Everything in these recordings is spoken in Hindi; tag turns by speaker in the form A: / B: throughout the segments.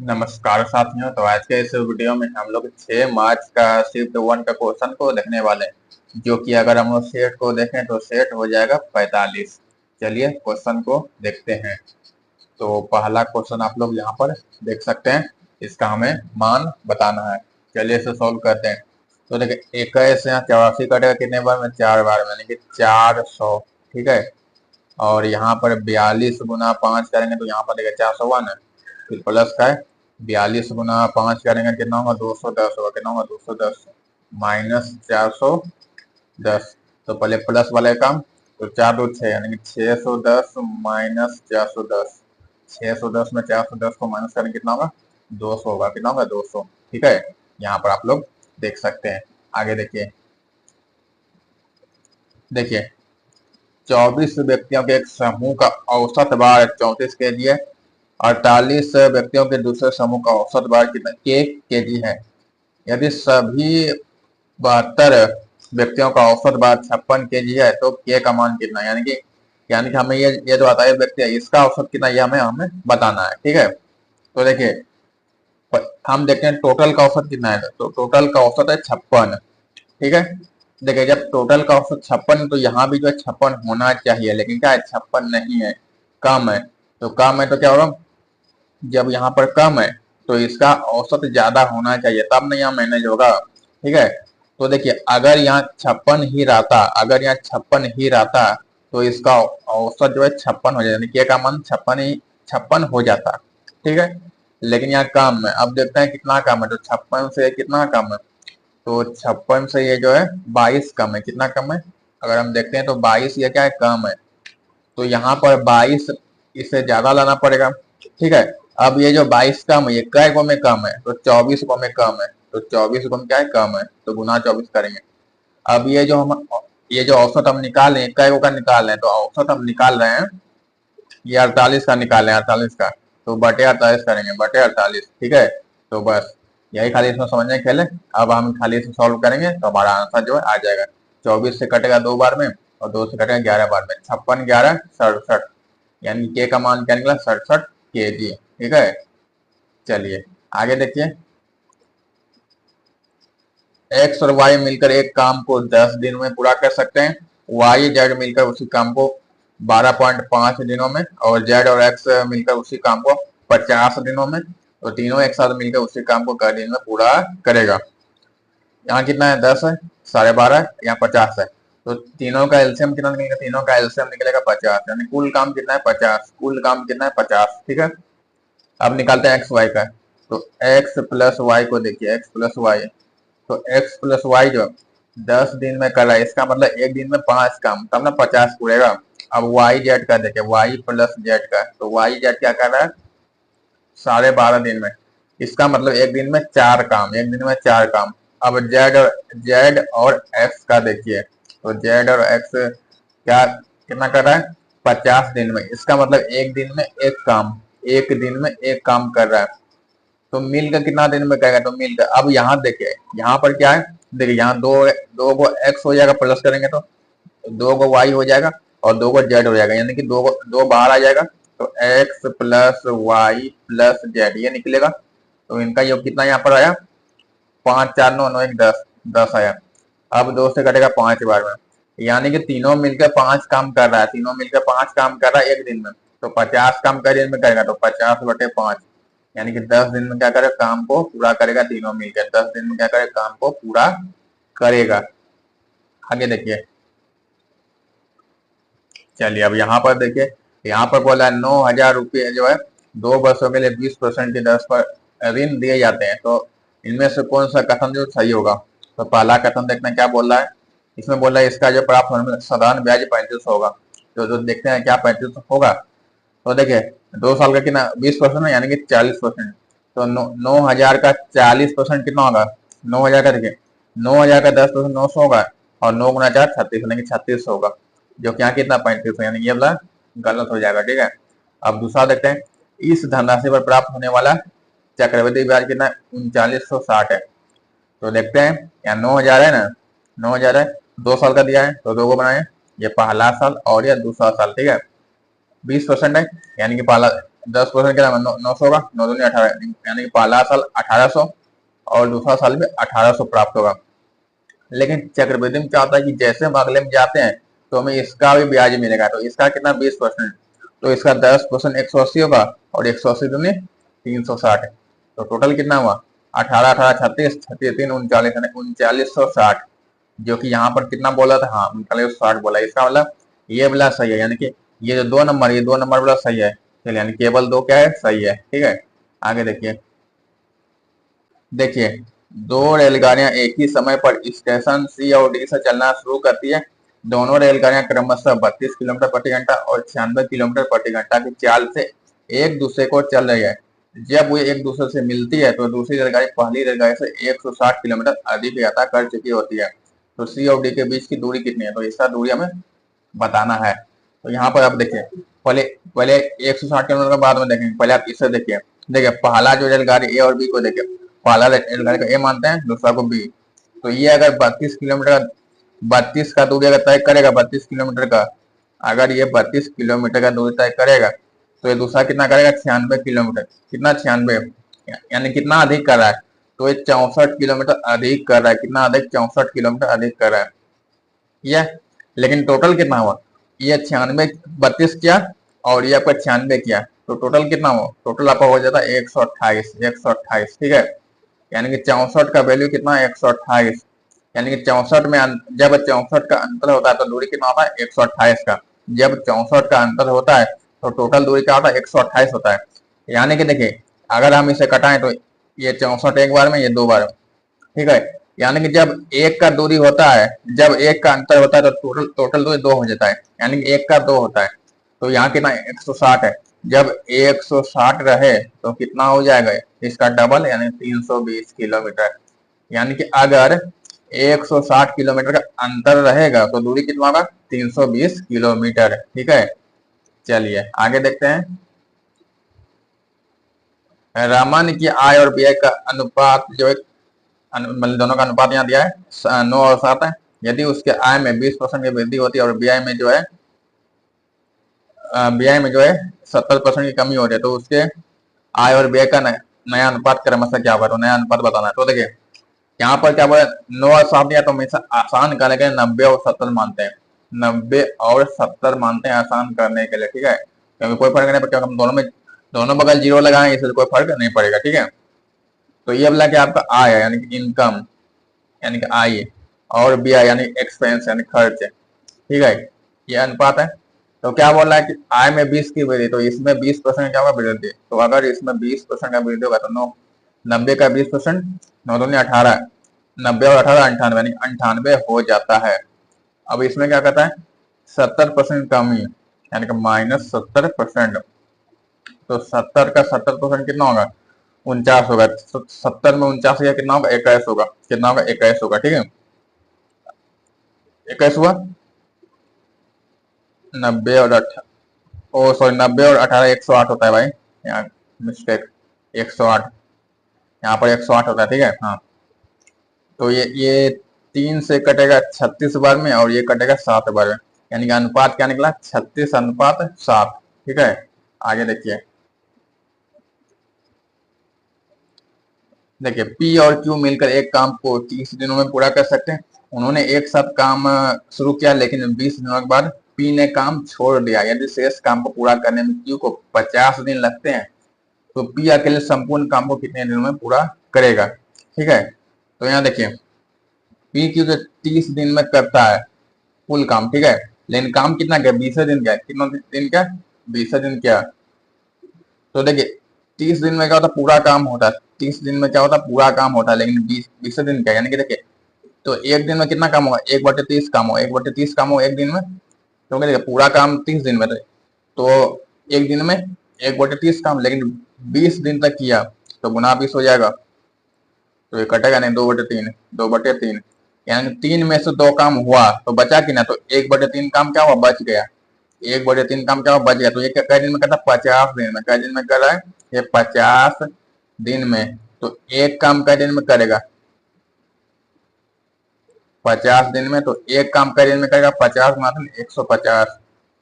A: नमस्कार साथियों। तो आज के इस वीडियो में हम लोग 6 मार्च का शिफ्ट 1 का क्वेश्चन को देखने वाले हैं, जो कि अगर हम लोग सेट को देखें तो सेट हो जाएगा 45। चलिए क्वेश्चन को देखते हैं। तो पहला क्वेश्चन आप लोग यहाँ पर देख सकते हैं, इसका हमें मान बताना है। चलिए इसे सॉल्व करते हैं। तो देखिए 21 यहाँ 84 कटेगा कितने बार में, 4 बार में, यानी कि 400। ठीक है। और यहाँ पर 42 गुना 5 करेंगे तो यहाँ पर देखिए 401 है। फिर प्लस का है 42 गुना 5 करेंगे कितना होगा, 210 होगा। कितना होगा, 210 माइनस 410। तो पहले प्लस वाले काम, तो 4 2 6 यानी कि 610 माइनस 410। 610 में 410 को माइनस करेंगे कितना होगा, 200 होगा। कितना होगा, 200। ठीक है, यहाँ पर आप लोग देख सकते हैं। आगे देखिए, देखिए 24 व्यक्तियों के एक समूह का औसत भार 34 केजी है। 48 व्यक्तियों के दूसरे समूह का औसत भार कितना, 1 केजी है। यदि सभी 72 व्यक्तियों का औसत भार 56 केजी है तो के का मान कितना, यानी कि हमें ये जो आता है व्यक्ति है, इसका औसत कितना, ये हमें हमें बताना है। ठीक है। तो देखिए हम देखते हैं टोटल का औसत कितना है। तो टोटल का औसत है 56। ठीक है। देखिए जब टोटल का औसत 56 तो यहाँ भी जो है 56 होना चाहिए, लेकिन क्या है, 56 नहीं है, कम है। तो कम है तो क्या होगा, जब यहाँ पर कम है तो इसका औसत ज्यादा होना चाहिए, तब नहीं यहाँ मैनेज होगा। ठीक है। तो देखिए अगर यहाँ 56 ही रहता, अगर यहाँ 56 ही रहता तो इसका औसत जो है 56 हो जाता, यानी कि का मान 56 हो जाता। ठीक है। लेकिन यहाँ कम है। अब देखते हैं कितना कम है। तो 56 से कितना कम है, तो 56 से ये जो है 22 कम है। कितना कम है, अगर हम देखते हैं तो 22 ये क्या है, कम है। तो यहाँ पर 22 इससे ज्यादा लाना पड़ेगा। ठीक है। अब ये जो 22 कम है, ये कै को में कम है, तो 24 को में कम है। तो 24 को में क्या है, कम है, तो गुना 24 करेंगे। अब ये जो औसत हम निकाल रहे हैं, कै को का निकाल रहे हैं, तो औसत हम निकाल रहे हैं ये 48 का निकाल रहे हैं, 48 का। तो बटे 48 करेंगे, बटे 48। ठीक है। तो बस यही खाली इसमें समझने के खेल है। अब हम खाली इसे सॉल्व करेंगे तो हमारा आंसर जो है आ जाएगा। 24 से कटेगा 2 बार में और 2 से कटेगा 11 बार में। 56 11 67, यानी के का मान क्या निकला, 67 केजी। ठीक है। चलिए आगे देखिए, एक्स और वाई मिलकर एक काम को 10 दिन में पूरा कर सकते हैं। वाई जेड मिलकर उसी काम को 12.5 दिनों में, और जेड और एक्स मिलकर उसी काम को 50 दिनों में। तो तीनों एक साथ मिलकर उसी काम को कै दिन में पूरा करेगा। यहाँ कितना है, 10 है, 12.5, यहाँ 50 है। तो तीनों का एलसीएम कितना निकलेगा, तीनों का एलसीएम निकलेगा 50, यानी कुल काम कितना है, 50। कुल काम कितना है, 50। ठीक है। अब निकालते हैं एक्स वाई का। तो एक्स प्लस वाई को देखिए, एक्स प्लस वाई, तो एक्स प्लस वाई जो 10 दिन में कर रहा है, इसका मतलब एक दिन में 5 काम, तब ना 50 पूरेगा। अब वाई जेड का देखिए, वाई प्लस जेड का, तो वाई जेड क्या कर रहा है, 12.5 दिन में, इसका मतलब एक दिन में 4 काम, एक दिन में 4 काम। अब जेड और एक्स का देखिए, तो जेड और एक्स क्या कितना कर रहा है, 50 दिन में, इसका मतलब एक दिन में एक काम, एक दिन में एक काम कर रहा है। तो मिलकर कितना दिन में करेगा, तो मिलकर, अब यहाँ देखिए, यहाँ पर क्या है, देखिए यहाँ दो दो को एक्स हो जाएगा, प्लस करेंगे तो 2 को वाई हो जाएगा और 2 को जेड हो जाएगा, यानी कि दो बाहर आ जाएगा। तो X plus Y plus Z ये निकलेगा। तो इनका योग कितना यहाँ पर आया, 5 4 9 9 1 10, 10 आया। अब 2 से कटेगा 5 बार में, यानी कि तीनों मिलकर 5 काम कर रहा है, तीनों मिलकर 5 काम कर रहा है एक दिन में। तो 50 काम का दिन में करेगा, तो 50/5, यानी कि 10 दिन में क्या करेगा, काम को पूरा करेगा। तीनों मिलकर 10 दिन में क्या करेगा, काम को पूरा करेगा। आगे देखिए, चलिए अब यहाँ पर देखिए, यहाँ पर बोला है 9,000 रुपये जो है 2 वर्षों के लिए 20% की दर पर ऋण दिए जाते हैं। तो इनमें से कौन सा कथन जो सही होगा। तो पहला कथन देखते हैं क्या बोल रहा है। इसमें बोल रहा है इसका जो प्राप्त होने में साधारण ब्याज 35 होगा। तो जो देखते हैं क्या 35 होगा। तो देखिए 2 साल का कितना 20% है, यानी कि 40%। तो 9,000 का 40% कितना होगा, 9,000 का देखिए, 9,000 का 10% 900 होगा, और 9 गुना 4 36, यानी कि 36 होगा, जो कि यहाँ कितना 35 है, यानी ये वाला गलत हो जाएगा। ठीक है। अब दूसरा देखते हैं, इस धनराशि पर प्राप्त होने वाला चक्रवृद्धि ब्याज कितना 3960 है। तो देखते हैं, यहाँ 9,000 है ना, 9,000 है, 2 साल का दिया है तो 2 को बनाए, ये पहला साल और ये दूसरा साल। ठीक है। 20% है, यानी कि पहला 10% क्या 900 होगा, 9 दूनी 18, यानी कि पहला साल 1800 और दूसरा साल भी 1800 प्राप्त होगा। लेकिन चक्रवृद्धि में क्या होता है कि जैसे हम अगले में जाते हैं तो हमें इसका भी ब्याज मिलेगा। तो इसका कितना 20%, तो इसका 10% 180 होगा और 180 दूनी 360, तो टोटल कितना हुआ 18 18 36 36 3 39, 3960, जो कि यहाँ पर कितना बोला था, हाँ 3960 बोला। इसका मतलब ये वाला सही है, यानी कि ये जो 2 नंबर, ये 2 नंबर वाला सही है। चलिए यानी केवल 2 क्या है, सही है। ठीक है, आगे देखिए। देखिए, दो रेलगाड़ियां एक ही समय पर स्टेशन सी और डी से चलना शुरू करती है। दोनों रेलगाड़ियां क्रमशः 32 किलोमीटर प्रति घंटा और 96 किलोमीटर प्रति घंटा की चाल से एक दूसरे को चल रही है। जब वो एक दूसरे से मिलती है तो दूसरी रेलगाड़ी पहली रेलगाड़ी से 160 किलोमीटर अधिक यात्रा कर चुकी होती है। तो सी और डी के बीच की दूरी कितनी है, तो इसका दूरी हमें बताना है। तो यहाँ पर आप देखिए, पहले पहले 160 किलोमीटर के बाद में देखेंगे। पहले आप इसे देखिए, देखिए पहला जो रेलगाड़ी ए और बी को देखिए, पहला रेलगाड़ी को ए मानते हैं, दूसरा को बी। तो ये अगर 32 का दूरी अगर तय करेगा, 32 किलोमीटर का, अगर ये 32 किलोमीटर का दूरी तय करेगा तो ये दूसरा कितना करेगा, 96 किलोमीटर। कितना 96, यानी कितना अधिक कर रहा है, तो ये 64 किलोमीटर अधिक कर रहा है। कितना अधिक, 64 किलोमीटर अधिक कर रहा है ये। लेकिन टोटल कितना हुआ, ये 96 32 किया और ये आपका 96 किया, तो टोटल कितना हुआ, टोटल आपका हो जाता है 128 128। ठीक है, यानी कि 64 का वैल्यू कितना है, 128। यानी कि 64 में जब 64 का अंतर होता है तो दूरी कितना होता है, 128 का। जब 64 का अंतर होता है तो टोटल दूरी क्या होता है, 128 होता है। यानी कि देखिए, अगर हम इसे कटाएं तो ये 64 एक बार में, ये 2 बार। ठीक है, यानी कि जब एक का दूरी होता है, जब एक का अंतर होता है तो टोटल टोटल दूरी 2 हो जाता है, यानी कि एक का 2 होता है। तो यहाँ कितना 160 है, जब 160 रहे तो कितना हो जाएगा, इसका डबल यानी 320 किलोमीटर। यानी कि अगर 160 किलोमीटर का अंतर रहेगा तो दूरी कितना होगा, 320 किलोमीटर। ठीक है, चलिए आगे देखते हैं। रमन की आय और व्यय का अनुपात जो है, मतलब दोनों का अनुपात यहाँ दिया है 9 और 7 है। यदि उसके आय में 20% की वृद्धि होती है और व्यय में जो है 70% की कमी हो रही है, तो उसके आय और व्यय का नया अनुपात क्रमशः क्या होगा, तो नया अनुपात बताना है। तो देखिए यहाँ पर क्या बोला, 9 और 7 दिया, तो हमेशा आसान करने के लिए 90 और 70 मानते हैं। 90 और 70 मानते हैं आसान करने के लिए। ठीक है, क्योंकि कोई फर्क नहीं पड़ेगा, हम दोनों बगल जीरो लगाएंगे, इससे कोई फर्क नहीं पड़ेगा। ठीक है, तो ये बोला कि आपका आय है यानी कि इनकम, यानी कि आय, और व्यय यानी एक्सपेंस यानी खर्च। ठीक है, ये अनुपात है। तो क्या बोल रहा है कि आय में 20 की वृद्धि, तो इसमें 20% क्या होगा, वृद्धि। तो अगर इसमें 20% का वृद्धि होगा तो 90 का 20%, 9 दूनी 18, 90 और 18 98, यानी 98 हो जाता है। अब इसमें क्या कहता है, 70% कमी, यानी कि -70%। तो 70 का 70% कितना होगा, 49 होगा। 70 में 49 या कितना होगा, 21 होगा। कितना होगा, 21 होगा। ठीक है, 21 हुआ। 90 और 90 और 18 108 होता है भाई, यहाँ मिस्टेक, 108, यहाँ पर 108 होता है। ठीक है, हाँ, तो ये 3 से कटेगा 36 बार में और ये कटेगा 7 बार में, यानी कि अनुपात क्या निकला, 36:7। ठीक है, आगे देखिए। देखिए पी और क्यू मिलकर एक काम को 30 दिनों में पूरा कर सकते हैं। उन्होंने एक साथ काम शुरू किया, लेकिन 20 दिनों के बाद पी ने काम छोड़ दिया। यदि शेष काम को पूरा करने में क्यू को 50 दिन लगते हैं तो पी अकेले संपूर्ण काम को कितने दिनों में पूरा करेगा। ठीक है, तो यहाँ देखिए, पी क्यू जो 30 दिन में करता है कुल काम। ठीक है, लेकिन काम कितना क्या, 20 दिन क्या, कितना दिन क्या, 20 दिन क्या। तो देखिए 30 दिन में क्या होता है, पूरा काम होता है। 30 दिन में क्या होता है, पूरा काम होता है, लेकिन 20 दिन क्या, यानी कि देखिए, तो एक दिन में कितना काम होगा, 1/30 काम हो, 1/30 काम हो एक दिन में। क्योंकि देखिए पूरा काम 30 दिन में थे, तो एक दिन में 1/30 काम, लेकिन 20 दिन तक किया तो गुना 20 हो जाएगा। तो ये कटेगा नहीं, 2/3, 2/3, यानी 3 में से 2 काम हुआ तो बचा कि ना, तो 1/3 काम क्या हुआ, बच गया। 1/3 काम क्या हुआ, बच गया। तो ये कै दिन में करता है, 50 दिन में। कै दिन में कर रहा है, ये 50 दिन में। तो एक काम कै दिन में करेगा, 50 दिन में। तो एक काम कै दिन में करेगा, 50 गुना 150,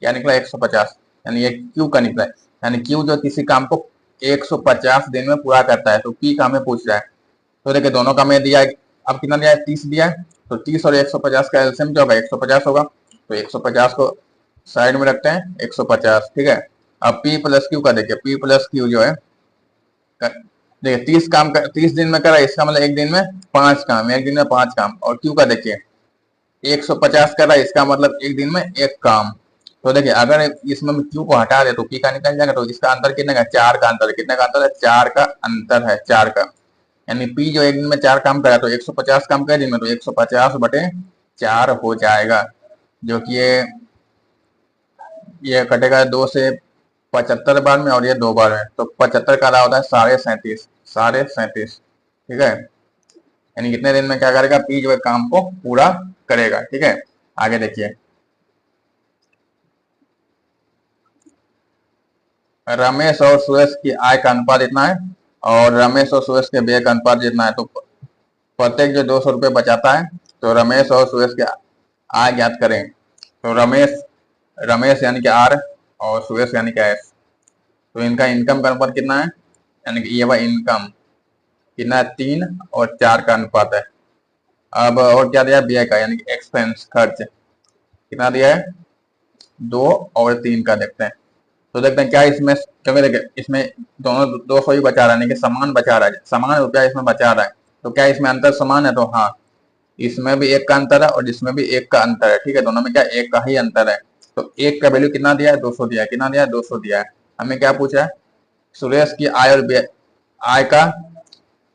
A: क्या निकला 150, यानी ये क्यू का निकला है। यानी क्यू जो किसी काम को 150 दिन में पूरा करता है, तो पी का हमें पूछ रहा है। तो देखिए दोनों का हमें दिया है, अब कितना दिया है, 30 दिया है, तो 30 और 150 का एलसीएम जो होगा 150 होगा, तो 150 को साइड में रखते हैं, 150, ठीक है। अब पी प्लस क्यू का देखिए, पी प्लस क्यू जो है, देखिए 30 दिन में करा, इसका मतलब एक दिन में 5 काम, एक दिन में 5 काम। और क्यू का देखिए 150 कर रहा है, इसका मतलब एक दिन में एक काम। तो देखिए अगर इसमें क्यू को हटा दे तो पी का निकल जाएगा, तो इसका अंतर कितने का, 4 का अंतर। कितने का अंतर है, 4 का अंतर है, 4 का। यानी पी जो एक दिन में 4 काम करा, तो 150 काम करे दिन में, तो 150 बटे 4 हो जाएगा, जो कि ये कटेगा 2 से 75 बार में, और ये 2 बार में, तो 75 का रहा होता है 37.5, 37.5, ठीक है। यानी कितने दिन में क्या करेगा, पी जो है काम को पूरा करेगा, ठीक है। आगे देखिए, रमेश और सुरेश की आय का अनुपात इतना है, और रमेश और सुरेश के व्यय का अनुपात जितना है, तो प्रत्येक जो 200 रुपये बचाता है, तो रमेश और सुरेश के आय ज्ञात करें। तो रमेश रमेश यानी कि आर, और सुरेश यानी कि एस। तो इनका इनकम का अनुपात कितना है, यानी कि ये वह इनकम कितना है, 3 और 4 का अनुपात है। अब और क्या दिया, व्यय का, यानी कि एक्सपेंस, खर्च कितना दिया है, 2 और 3 का देखते हैं। तो देखते हैं क्या इसमें, क्योंकि देखिए इसमें दोनों 200 ही बचा रहा है, यानी कि समान बचा रहा है, समान रुपया इसमें बचा रहा है। तो क्या इसमें अंतर समान है, तो हाँ, इसमें भी 1 का अंतर है और इसमें भी 1 का अंतर है, ठीक है। दोनों में क्या 1 का ही अंतर है। तो 1 का वैल्यू कितना दिया है, 200 दिया है, कितना दिया है, 200 दिया है। हमें क्या पूछा है, सुरेश की आय और आय का,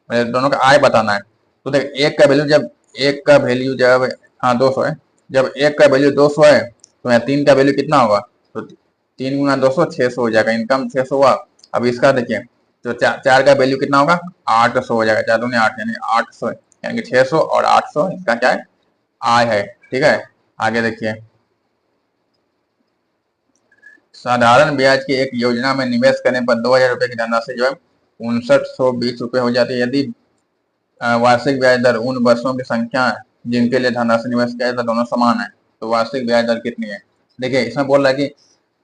A: दोनों का आय बताना है। तो देख 1 का वैल्यू जब, 1 का वैल्यू जब, हाँ 200 है, जब 1 का वैल्यू 200 है, तो यहाँ 3 का वैल्यू कितना होगा, तो 3 गुना 200, 600 हो जाएगा, इनकम 600 हुआ। अब इसका देखिए, तो 4 का वैल्यू कितना होगा, 800 हो जाएगा, 4 दूनी 8, यानी 800, यानी कि 600 और 800 इसका क्या है, आय है, ठीक है। आगे देखिए, साधारण ब्याज की एक योजना में निवेश करने पर 2000 रुपए की धनराशि जो है 5920 रुपए हो जाती है, यदि वार्षिक ब्याज दर उन वर्षों की संख्या जिनके लिए धनराशि निवेश किया जाता दोनों समान है, तो वार्षिक ब्याज दर कितनी है। देखिए इसमें बोल रहा है कि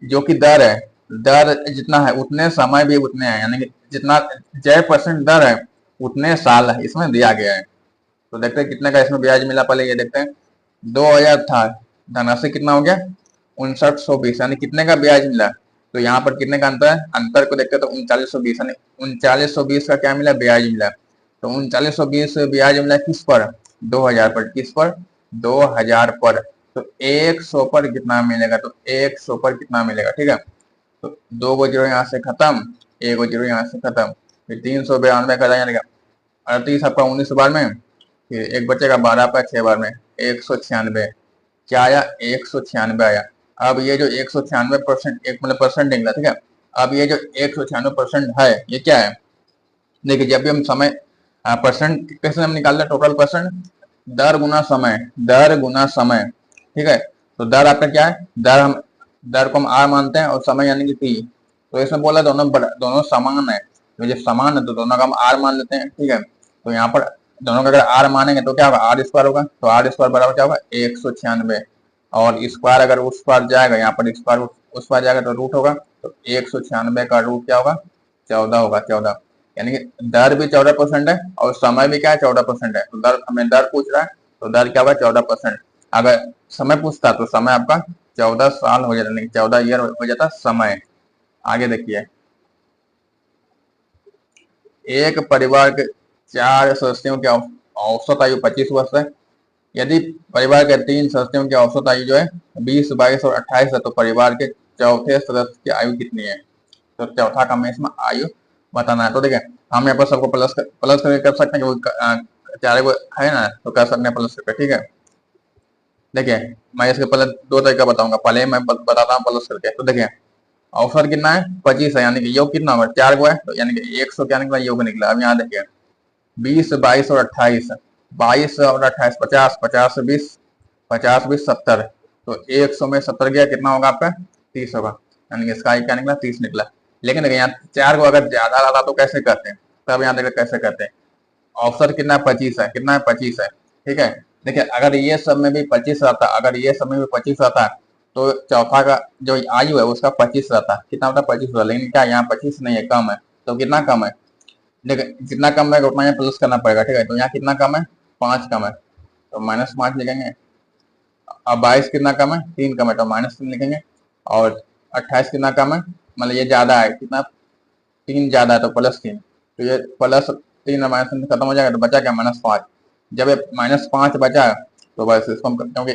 A: जो कि दर है, दर जितना है उतने समय भी उतने हैं, यानी कि जितना 6% दर है उतने साल है, इसमें दिया गया है। तो देखते हैं कितने का इसमें ब्याज मिला, पहले ये देखते हैं। 2000 था, धनराशि कितना हो गया, 5920, यानी कितने का ब्याज मिला। तो यहाँ पर कितने का अंतर है, अंतर को देखते हैं, तो 3920, यानी 3920 का क्या मिला, ब्याज मिला। तो 3920 ब्याज मिला किस पर, 2000 पर, किस पर, 2000 पर। तो 100 पर कितना मिलेगा, तो 100 पर कितना मिलेगा, ठीक है। तो 2 गो जीरो यहाँ से खत्म, 1 गो जीरो यहाँ से खत्म, फिर 392 का जाएगा, 38 आपका 19 बार में, फिर एक बचेगा 12 पर 6 बार में, 196, क्या आया, 196 आया। अब ये जो 196%, एक मतलब परसेंट निकला, ठीक है। अब ये जो 196% है, ये क्या है, देखिए जब भी हम समय परसेंट कैसे हम निकाल रहे, टोटल परसेंट, दर गुना समय, दर गुना समय, ठीक है। तो दर आपका क्या है, दर को हम आर मानते हैं, और समय यानी कि टी। तो इसमें बोला दोनों समान है, तो जब समान है तो दोनों का हम आर मान लेते हैं, ठीक है। तो यहाँ पर दोनों का अगर आर मानेंगे तो क्या होगा, आर स्क्वायर होगा, तो आर स्क्वायर बराबर क्या होगा, 196, और स्क्वायर अगर उस पार जाएगा, यहाँ पर स्क्वायर उस पार जाएगा तो रूट होगा, तो 196 का रूट क्या होगा, 14 होगा, 14। यानी कि दर भी 14% है और समय भी क्या है, 14% है। तो दर हमें दर पूछ रहा है, तो दर क्या होगा, 14%। अगर समय पूछता तो समय आपका 14 साल हो जाता, 14 ईयर हो जाता समय। आगे देखिए, एक परिवार के 4 सदस्यों की औसत आयु 25 वर्ष है। यदि परिवार के 3 सदस्यों की औसत आयु जो है 20, 22 और 28 है, तो परिवार के चौथे सदस्य की आयु कितनी है। तो चौथा का हमें इसमें आयु बताना है। तो देखिए हम यहाँ पर सबको प्लस करके कर सकते हैं, चारे को है ना, तो कर सकते हैं प्लस करके, ठीक है। देखिए मैं इसके पहले 2 तरीका बताऊंगा, पहले मैं बताता हूँ प्लस करके। तो देखिए औसत कितना है, 25 है, यानी कि योग कितना होगा, 4 को है, तो यानी कि 100 क्या निकला, योग निकला। अब यहाँ देखिए 20, 22 और 28, 22 और 28, 50, 50 से 20, 50, 20, 70, तो 100 में 70 गया, कितना होगा आपका, 30 होगा, यानी कि इसका क्या निकला, 30 निकला। लेकिन देखिए यहाँ 4 को अगर ज्यादा रहता तो कैसे करते हैं, तब यहाँ देखिए कैसे करते हैं। औसत कितना है, 25 है, कितना है, 25 है, ठीक है। देखिए अगर ये सब में भी 25 आता, अगर ये सब में भी 25 आता, तो चौथा का जो आयु है उसका 25 रहता है। कितना होता है? 25 होता है। लेकिन क्या यहाँ 25 नहीं है, कम है। तो कितना कम है? देखिए जितना कम है उतना यहाँ प्लस करना पड़ेगा, ठीक है। तो यहाँ कितना कम है? 5 कम है, तो -5 लिखेंगे। अब 22 कितना कम है? 3 कम है, तो -3 लिखेंगे। और 28 कितना कम है? मतलब ये ज्यादा है, कितना? 3 ज्यादा है, तो +3। तो ये +3 और -3 खत्म हो जाएगा, तो बचा क्या? -5। जब ये -5 बचा तो बस इसको हम, क्योंकि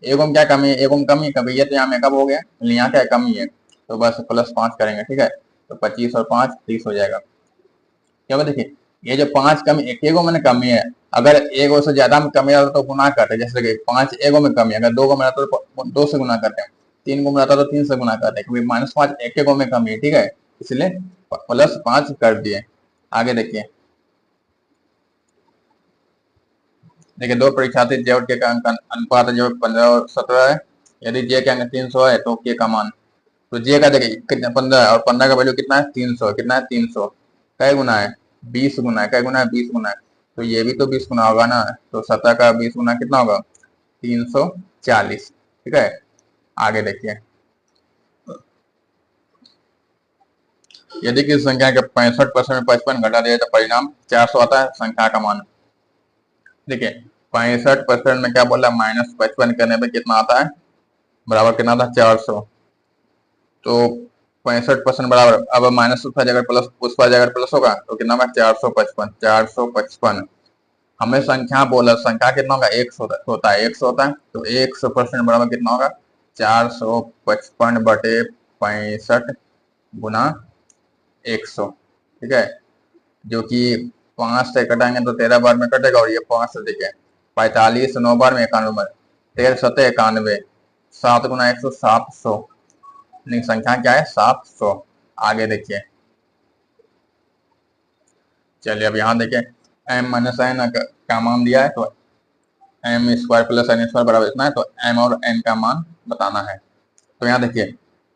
A: एगो में क्या कमी है? एगो में कमी है, कभी ये तो यहाँ मेकअप हो गया, यहाँ क्या कमी है, तो बस +5 करेंगे, ठीक है। तो 25 और 5 30 हो जाएगा। क्योंकि देखिए ये जो 5 कमी, एक एगो में कमी है, अगर एगो से ज्यादा में कमी रहता तो गुना करते, जैसे कि 5 एगो में कमी, अगर 2 गो में रहता तो 2 से गुना करते हैं, 3 गो में रहता तो 3 से गुना करते हैं, क्योंकि -5 एक एगो में कमी है, ठीक है, इसलिए +5 कर दिए। आगे देखिए, देखिए दो परीक्षार्थी जे और के का अंक अनुपात जो 15 और 17 है। यदि जे के अंक 300 है तो के का मान, तो जे का देखिए कितना 15 और 15 का वैल्यू कितना है? 300। कितना है? 300 कै गुना है? 20 गुना है। कै गुना है? 20 गुना है। तो ये भी तो 20 गुना होगा ना, तो 17 का 20 गुना कितना होगा? 340, ठीक है। आगे देखिए, यदि किसी संख्या के 65% में 55 घटा दिया तो परिणाम 400 आता है, संख्या का मान। देखिए 65% में क्या बोला? -55 करने पे कितना आता है? बराबर कितना था? 400। तो 65% बराबर, अब माइनस उसका जगह प्लस, उसका जगह प्लस होगा तो कितना होगा? 455। 455 हमें संख्या बोला, संख्या कितना होगा? 100 होता है, 100 होता है, तो 100% बराबर कितना होगा? 455/65 गुना 100, ठीक है। जो कि 5 से कटाएंगे तो 13 बार में कटेगा, और ये 5 से देखिए 45 9 बार में 91 बार, 13 सतह 91, 7 गुना 100 700, नहीं संख्या क्या है? 700। आगे देखिए, चलिए अब यहाँ देखिए m-n का मान दिया है, तो m² + n² बराबर इतना है, तो m और n का मान बताना है। तो यहाँ देखिए,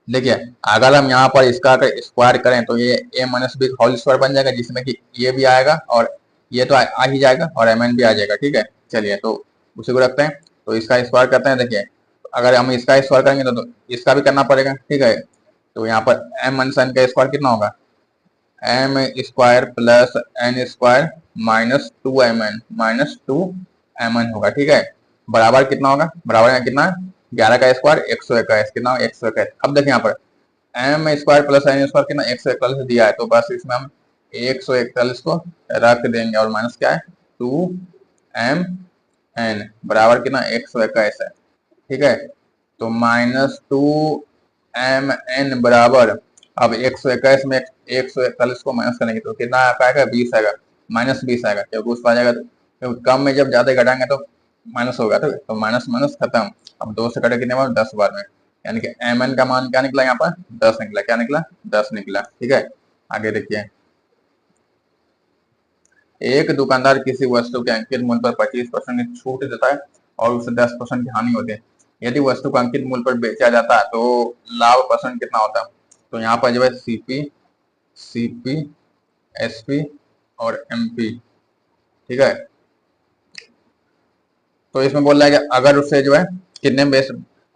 A: देखिए अगर हम यहाँ पर इसका अगर स्क्वायर करें तो ये a-b होल स्क्वायर बन जाएगा, जिसमें कि ये भी आएगा और ये तो आ ही जाएगा, और mn भी आ जाएगा, ठीक है। चलिए तो उसी को रखते हैं, तो इसका स्क्वायर करते हैं। देखिए अगर हम इसका स्क्वायर करेंगे तो इसका भी करना पड़ेगा, ठीक है। तो यहाँ पर m-n का स्क्वायर कितना होगा? m² + n² -2mn होगा, ठीक है। बराबर कितना होगा? बराबर कितना? 11 का स्क्वायर 121, कितना? 121। अब देखिए यहाँ पर m² + n² कितना? 141 दिया है, तो बस इसमें हम 141 को रख देंगे, और माइनस क्या है? 2mn बराबर कितना? 121 है, ठीक है। तो -2mn बराबर, अब 121 में 141 को माइनस करेंगे तो कितना आएगा? 20 आएगा, -20 आएगा, क्योंकि उस पर आ जाएगा, तो कम में जब ज्यादा घटाएंगे तो माइनस होगा, तो माइनस माइनस खत्म। अब 2 से कटे कितने बार? 10 बार में, यानी कि mn का मान क्या निकला? यहाँ पर 10 निकला। क्या निकला? 10 निकला, ठीक है। आगे देखिए, एक दुकानदार किसी वस्तु के अंकित मूल्य पर 25% की छूट देता है और उसे 10% की हानि होती है। यदि वस्तु को अंकित मूल्य पर बेचा जाता है तो लाभ परसेंट कितना होता है? तो यहाँ पर जो है सीपी, एसपी और एमपी, ठीक है। तो इसमें बोल रहा है कि अगर उसे जो है कितने में बेच,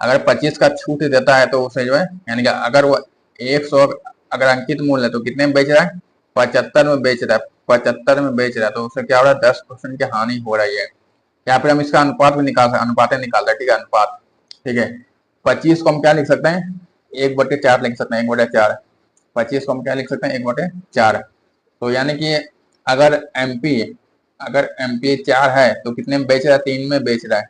A: अगर 25 का छूट देता है तो उसे जो है, यानी कि अगर वो 100 अगर अंकित मूल्य है तो कितने में बेच रहा है? 75 में बेच रहा है, 75 में बेच रहा है, तो उससे क्या हो रहा है? 10% की हानि हो रही है। यहाँ पे हम इसका अनुपात भी निकाल सकते, अनुपात निकाल रहे हैं, ठीक है, अनुपात, ठीक है। 25 को हम क्या लिख सकते हैं? 1/4 लिख सकते हैं, 1/4। 25 को हम क्या लिख सकते हैं? 1/4। तो यानी कि अगर एमपी, अगर एमपी 4 है तो कितने में बेच रहा है? 3 में बेच रहा है।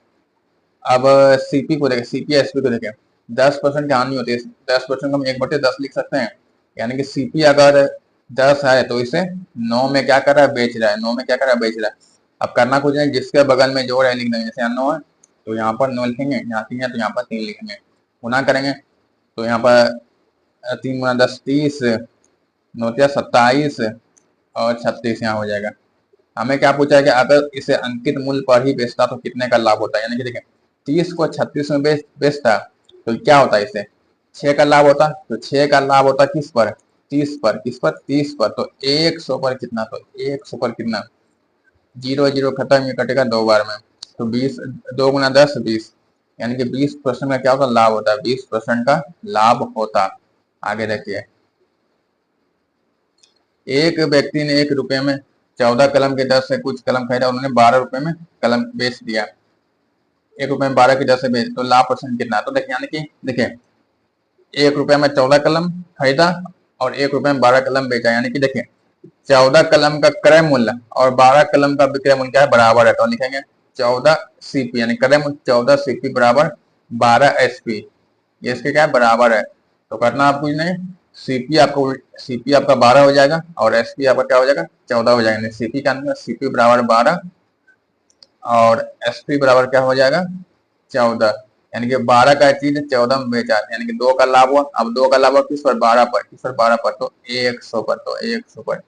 A: अब सीपी को देखें, सीपी एसपी को देखें, 10% की हानि होती है, 10% को हम 1/10 लिख सकते हैं, यानी कि सीपी अगर 10 है तो इसे 9 में क्या कर रहा है? बेच रहा है। 9 में क्या कर रहा है? बेच रहा है। अब करना कुछ नहीं, जिसके बगल में जोड़ है लिख देंगे, जैसे यहाँ 9 है तो यहाँ पर 9 लिखेंगे, यहाँ 3 है तो यहाँ पर 3 लिखेंगे, गुना करेंगे तो यहाँ पर 3 गुना 10 30, 9 27 और 36 यहाँ हो जाएगा। हमें क्या पूछा है कि अगर इसे अंकित मूल्य पर ही बेचता तो कितने का लाभ होता है, यानी कि देखिए 30 को 36 में बेचता तो क्या होता है? इसे 6 का लाभ होता, तो 6 का लाभ होता किस पर? 30 पर। किस पर? 30 पर। तो 100 पर कितना? तो 100 पर कितना? 0 0 खत्म, ये कटेगा 2 बार में, तो 20, 2 गुना 10 20, यानी कि 20% का क्या होता है, लाभ होता है, 20% का लाभ होता। आगे देखिए, एक व्यक्ति ने 1 रुपये में 14 कलम की दर से कुछ कलम खरीदा, उन्होंने 12 रुपए में कलम बेच दिया। 1 रुपये में 12 की दर से बेच, तो लाभ परसेंट कितना? तो देखिए, यानी कि देखिए 1 रुपये में 14 कलम खरीदा और 1 रुपये में 12 कलम बेचा, यानी कि देखिए 14 कलम का क्रय मूल्य और 12 कलम का विक्रय मूल्य क्या है, बराबर है। तो लिखेंगे 14 CP, यानी क्रय मूल्य 14 CP बराबर 12 SP, ये इसके क्या है, बराबर है। तो करना आप कुछ नहीं, सीपी आपका 12 हो जाएगा और एसपी आपका क्या हो जाएगा, 14 हो जाएगा। सीपी का अंदर सीपी बराबर 12 और एसपी बराबर क्या हो जाएगा, 14। यानी कि 12 का चीज 14 में बेचा, यानी कि 2 का लाभ हुआ। अब 2 का लाभ हुआ किस पर, 12 पर, किस पर, 12 पर, तो 100 पर। तो 100 पर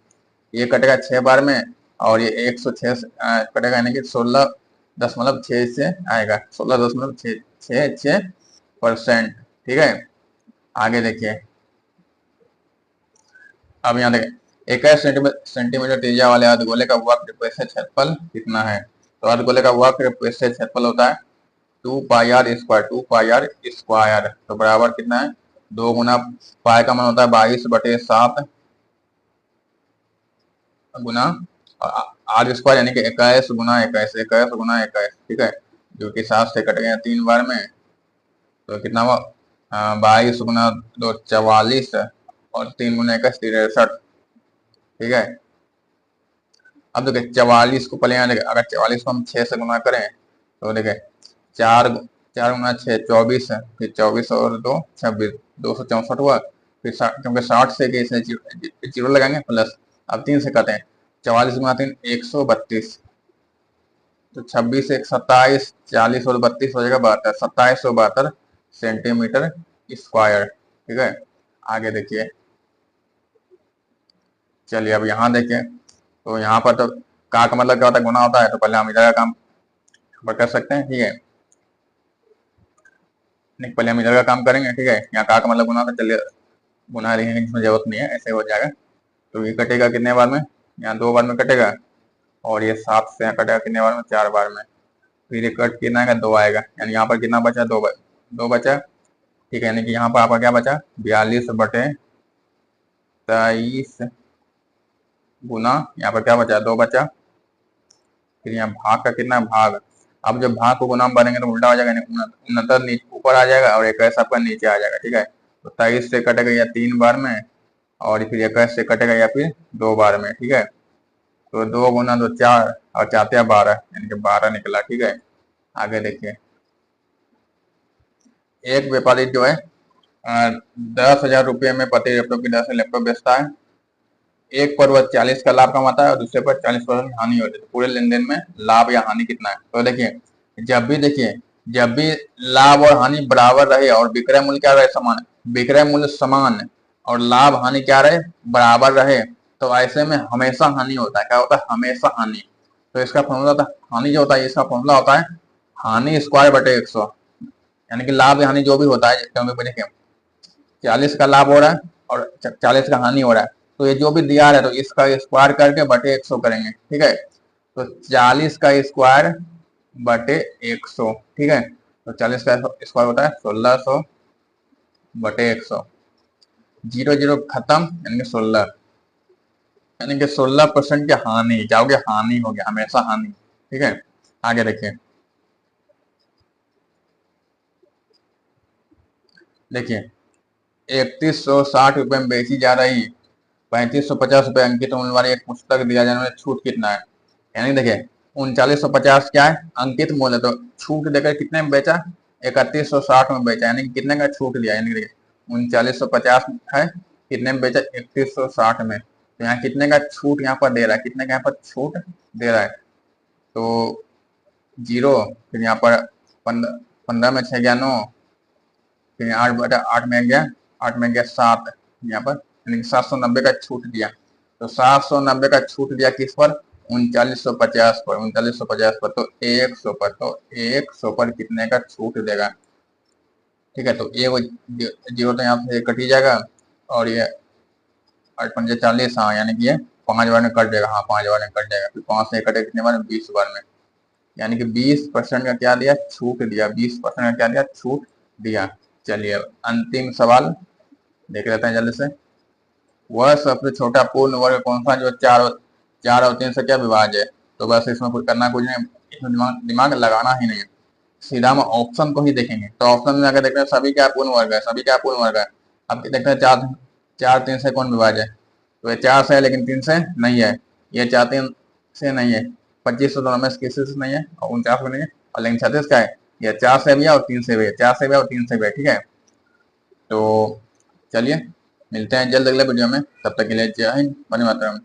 A: ये कटेगा 6 बार में और ये 106 कटेगा, यानी कि 16.6 से आएगा, 16.66%। ठीक है, आगे देखिए, अब यहाँ देखें 21 सेंटीमीटर त्रिज्या वाले अर्धगोले का वक्र पृष्ठीय क्षेत्रफल कितना है? तो अर्धगोले का वक्र पृष्ठीय क्षेत्रफल होता है 2πr², 2πr²। तो बराबर कितना है, 2 गुना पाई का मान होता है 22/7 गुना r², यानी कि 21 गुना 21, 21 गुना 21। ठीक है, जो कि 7 से कट गया 3 बार में, तो कितना हुआ, 22 गुना 2 44 और 3 गुना 21 63। ठीक है, अब देखिए 44 को पहले यहाँ देखें, अगर 44 को हम 6 से गुना करें तो देखें 4 4 गुना 6 24 है, फिर 24 और 2 26, 264 हुआ। फिर क्योंकि 60 से जीरो लगाएंगे प्लस, अब 3 से काटे, 44 गुना 3 132, तो 26 1 27, 40 और 32 हो जाएगा 72, 2772 सेंटीमीटर स्क्वायर। ठीक है, आगे देखिए, चलिए अब यहाँ देखिए, तो यहाँ पर तो का मतलब क्या होता है, गुना होता है, तो पहले हम इधर का काम कर सकते हैं। ठीक है, नहीं पहले हम इधर का काम करेंगे। ठीक है, यहाँ का मतलब गुना होता है, चलिए गुना लिखने की इसमें जरूरत नहीं है, ऐसे हो जाएगा। तो ये कटेगा कितने बार में, यहाँ 2 बार में कटेगा, और ये 7 से यहाँ कटेगा कितने बार में, 4 बार में। फिर ये कट कितना आएगा, 2 आएगा, यानी यहाँ पर कितना बचा, 2 बचा। ठीक है, यानी कि यहाँ पर आपका क्या बचा, 42/23 गुना, यहाँ पर क्या बचा, 2 बचा। फिर यहाँ भाग का कितना, भाग, अब जब भाग को गुना में बनेंगे तो उल्टा हो जाएगा, 69 ऊपर आ जाएगा और 21 आपका नीचे आ जाएगा। ठीक है, तो 23 से कटेगा या 3 बार में, और फिर 21 से कटेगा या फिर 2 बार में। ठीक है, तो 2 गुना 2 4 और 4 12, यानी कि 12 निकला। ठीक है, आगे देखिए, एक व्यापारी जो है 10,000 रुपये में प्रति लैपटॉप की दर से लैपटॉप बेचता है। एक पर वह 40 का लाभ कमाता है और दूसरे पर 40% हानि होती है। तो पूरे लेन देन में लाभ या हानि कितना है? तो देखिए, जब भी लाभ और हानि बराबर रहे और विक्रय मूल्य क्या रहे, समान, विक्रय मूल्य समान और लाभ हानि क्या रहे, बराबर रहे, तो ऐसे में हमेशा हानि होता है। क्या होता है, हमेशा हानि। तो इसका फॉर्मूला होता है, हानि जो होता है इसका फॉर्मूला होता है हानि स्क्वायर बटे 100, यानी कि लाभ या हानि जो भी होता है, क्योंकि देखिए 40 का लाभ हो रहा है और 40 का हानि हो रहा है, तो ये जो भी दिया है तो इसका स्क्वायर करके बटे 100 करेंगे। ठीक है, तो 40 का स्क्वायर बटे 100। ठीक है, तो 40 का स्क्वायर होता है 1600 बटे 100, 0 0 खत्म, यानी कि 16, यानी कि 16% की हानि, जाओगे हानि हो गया, हमेशा हानि। ठीक है, आगे देखिए, देखिए 3160 रुपये में बेची जा रही 3550 रुपये अंकित मूल्य वाली एक पुस्तक दिया जाने वाला छूट कितना है? यानी देखिए 3950 क्या है, अंकित मूल्य, तो छूट देकर कितने में बेचा, 3160 में बेचा, यानी कि कितने का छूट दिया, यानी देखिए 3950 है, कितने में बेचा, 3160 में। तो यहाँ कितने का छूट यहाँ पर दे रहा है, कितने का यहाँ पर छूट दे रहा है, तो 0, फिर यहाँ पर 15 में 6 गया 9, फिर 8 में गया 7 यहाँ पर, यानी 790 का छूट दिया। तो 790 का छूट दिया किस पर, 3950 पर, 3950 पर, तो 100 पर, तो 100 पर कितने का छूट देगा? ठीक है, तो ये जीरो तो यहाँ से कट ही जाएगा, और ये 8×5 = 40, हाँ, यानी कि ये 5 बार में कट जाएगा, हाँ 5 बार में कट जाएगा। फिर 5 से कटे कितने बार में, 20 बार में, यानी कि 20% का क्या दिया, छूट दिया, 20% का क्या दिया, छूट दिया। चलिए अंतिम सवाल देख लेते हैं जल्दी से। वह सबसे छोटा पूर्ण वर्ग कौन सा जो चार चार और तीन से क्या विभाज्य है। तो बस इसमें कुछ करना कुछ नहीं, इसमें दिमाग लगाना ही नहीं है, सीधा हम ऑप्शन को ही देखेंगे। तो ऑप्शन में अगर देखते हैं सभी क्या पूर्ण वर्ग है, सभी क्या पूर्ण वर्ग है। अब देखते हैं चार चार तीन से कौन विभाज्य है। तो ये चार से है लेकिन तीन से नहीं है, ये चार तीन से नहीं है, 25 तो दोनों में से किसी से नहीं है, और 49 में नहीं है, और लेकिन 36 का है, ये चार से भी है और तीन से भी है, चार से भी है और तीन से भी है। ठीक है, तो चलिए मिलते हैं जल्द अगले वीडियो में, तब तक के लिए जय हिंद, वंदे मातरम।